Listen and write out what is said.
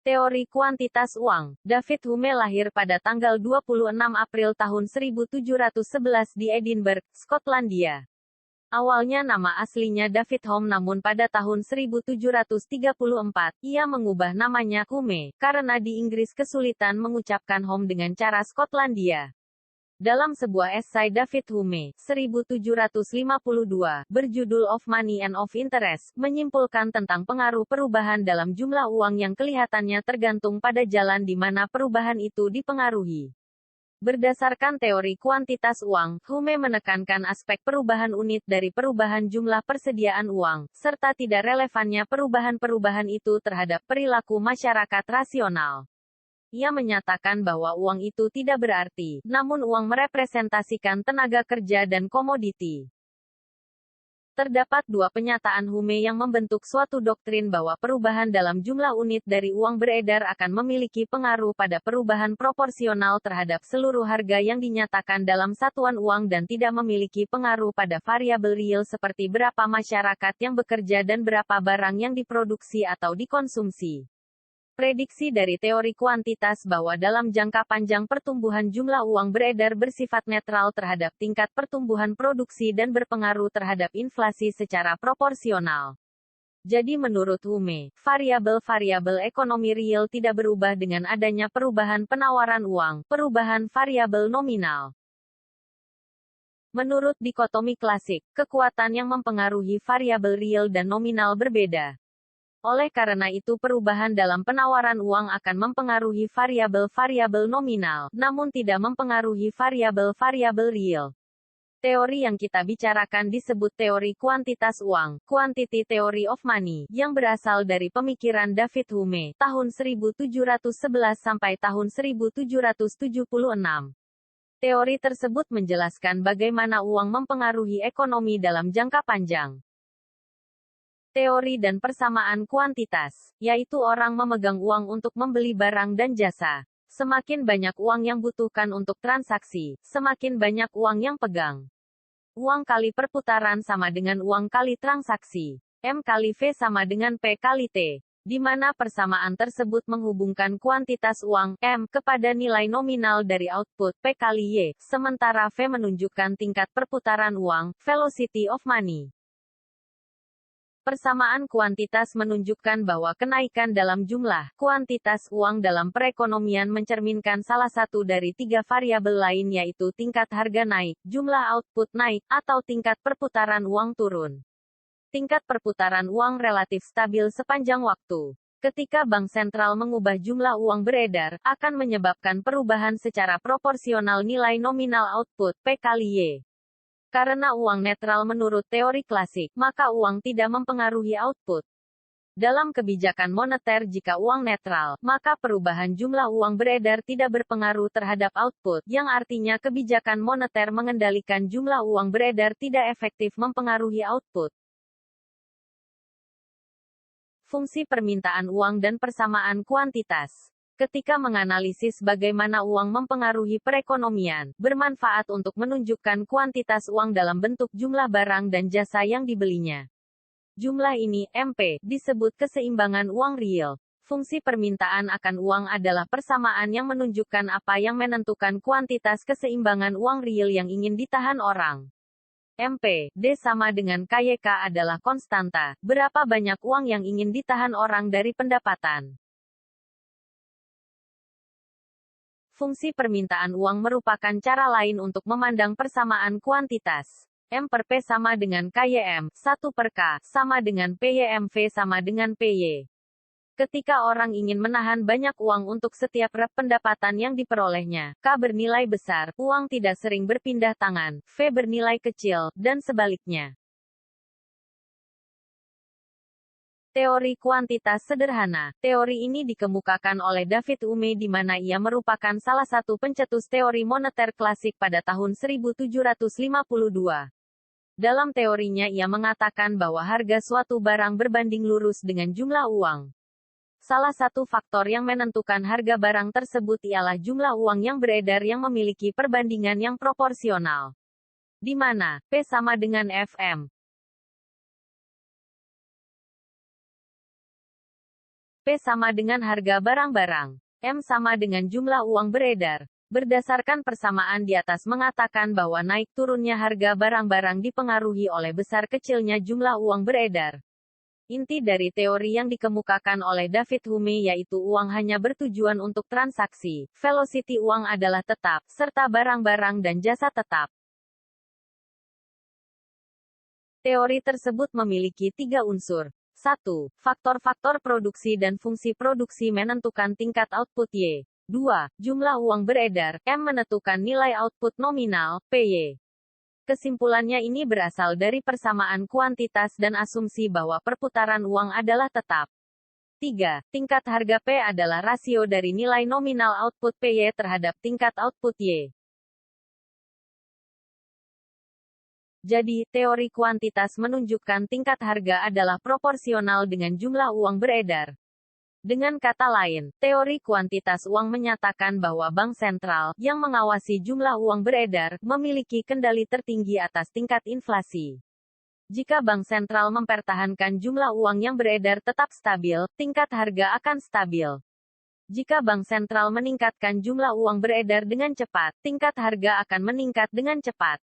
Teori kuantitas uang. David Hume lahir pada tanggal 26 April tahun 1711 di Edinburgh, Skotlandia. Awalnya nama aslinya David Hume, namun pada tahun 1734, ia mengubah namanya Hume, karena di Inggris kesulitan mengucapkan Hume dengan cara Skotlandia. Dalam sebuah esai David Hume, 1752, berjudul Of Money and of Interest, menyimpulkan tentang pengaruh perubahan dalam jumlah uang yang kelihatannya tergantung pada jalan di mana perubahan itu dipengaruhi. Berdasarkan teori kuantitas uang, Hume menekankan aspek perubahan unit dari perubahan jumlah persediaan uang, serta tidak relevannya perubahan-perubahan itu terhadap perilaku masyarakat rasional. Ia menyatakan bahwa uang itu tidak berarti, namun uang merepresentasikan tenaga kerja dan komoditi. Terdapat dua penyataan Hume yang membentuk suatu doktrin bahwa perubahan dalam jumlah unit dari uang beredar akan memiliki pengaruh pada perubahan proporsional terhadap seluruh harga yang dinyatakan dalam satuan uang dan tidak memiliki pengaruh pada variabel real seperti berapa masyarakat yang bekerja dan berapa barang yang diproduksi atau dikonsumsi. Prediksi dari teori kuantitas bahwa dalam jangka panjang pertumbuhan jumlah uang beredar bersifat netral terhadap tingkat pertumbuhan produksi dan berpengaruh terhadap inflasi secara proporsional. Jadi menurut Hume, variabel-variabel ekonomi real tidak berubah dengan adanya perubahan penawaran uang, perubahan variabel nominal. Menurut dikotomi klasik, kekuatan yang mempengaruhi variabel real dan nominal berbeda. Oleh karena itu perubahan dalam penawaran uang akan mempengaruhi variabel-variabel nominal, namun tidak mempengaruhi variabel-variabel real. Teori yang kita bicarakan disebut teori kuantitas uang, quantity theory of money, yang berasal dari pemikiran David Hume, tahun 1711 sampai tahun 1776. Teori tersebut menjelaskan bagaimana uang mempengaruhi ekonomi dalam jangka panjang. Teori dan persamaan kuantitas, yaitu orang memegang uang untuk membeli barang dan jasa. Semakin banyak uang yang butuhkan untuk transaksi, semakin banyak uang yang pegang. Uang kali perputaran sama dengan uang kali transaksi. M kali V sama dengan P kali T. Di mana persamaan tersebut menghubungkan kuantitas uang, M, kepada nilai nominal dari output, P kali Y, sementara V menunjukkan tingkat perputaran uang, velocity of money. Persamaan kuantitas menunjukkan bahwa kenaikan dalam jumlah, kuantitas uang dalam perekonomian mencerminkan salah satu dari tiga variabel lain yaitu tingkat harga naik, jumlah output naik, atau tingkat perputaran uang turun. Tingkat perputaran uang relatif stabil sepanjang waktu. Ketika bank sentral mengubah jumlah uang beredar, akan menyebabkan perubahan secara proporsional nilai nominal output, P kali Y. Karena uang netral menurut teori klasik, maka uang tidak mempengaruhi output. Dalam kebijakan moneter jika uang netral, maka perubahan jumlah uang beredar tidak berpengaruh terhadap output, yang artinya kebijakan moneter mengendalikan jumlah uang beredar tidak efektif mempengaruhi output. Fungsi permintaan uang dan persamaan kuantitas. Ketika menganalisis bagaimana uang mempengaruhi perekonomian, bermanfaat untuk menunjukkan kuantitas uang dalam bentuk jumlah barang dan jasa yang dibelinya. Jumlah ini, MP, disebut keseimbangan uang real. Fungsi permintaan akan uang adalah persamaan yang menunjukkan apa yang menentukan kuantitas keseimbangan uang real yang ingin ditahan orang. MP, D sama dengan KYK adalah konstanta, berapa banyak uang yang ingin ditahan orang dari pendapatan. Fungsi permintaan uang merupakan cara lain untuk memandang persamaan kuantitas. M per P sama dengan KYM, 1 per K, sama dengan PYMV sama dengan PY. Ketika orang ingin menahan banyak uang untuk setiap rep pendapatan yang diperolehnya, K bernilai besar, uang tidak sering berpindah tangan, V bernilai kecil, dan sebaliknya. Teori kuantitas sederhana. Teori ini dikemukakan oleh David Hume di mana ia merupakan salah satu pencetus teori moneter klasik pada tahun 1752. Dalam teorinya ia mengatakan bahwa harga suatu barang berbanding lurus dengan jumlah uang. Salah satu faktor yang menentukan harga barang tersebut ialah jumlah uang yang beredar yang memiliki perbandingan yang proporsional. Di mana P sama dengan Fm. P sama dengan harga barang-barang. M sama dengan jumlah uang beredar. Berdasarkan persamaan di atas mengatakan bahwa naik turunnya harga barang-barang dipengaruhi oleh besar kecilnya jumlah uang beredar. Inti dari teori yang dikemukakan oleh David Hume yaitu uang hanya bertujuan untuk transaksi, velocity uang adalah tetap, serta barang-barang dan jasa tetap. Teori tersebut memiliki 3 unsur. 1. Faktor-faktor produksi dan fungsi produksi menentukan tingkat output Y. 2. Jumlah uang beredar, M menentukan nilai output nominal, PY. Kesimpulannya ini berasal dari persamaan kuantitas dan asumsi bahwa perputaran uang adalah tetap. 3. Tingkat harga P adalah rasio dari nilai nominal output PY terhadap tingkat output Y. Jadi, teori kuantitas menunjukkan tingkat harga adalah proporsional dengan jumlah uang beredar. Dengan kata lain, teori kuantitas uang menyatakan bahwa bank sentral, yang mengawasi jumlah uang beredar, memiliki kendali tertinggi atas tingkat inflasi. Jika bank sentral mempertahankan jumlah uang yang beredar tetap stabil, tingkat harga akan stabil. Jika bank sentral meningkatkan jumlah uang beredar dengan cepat, tingkat harga akan meningkat dengan cepat.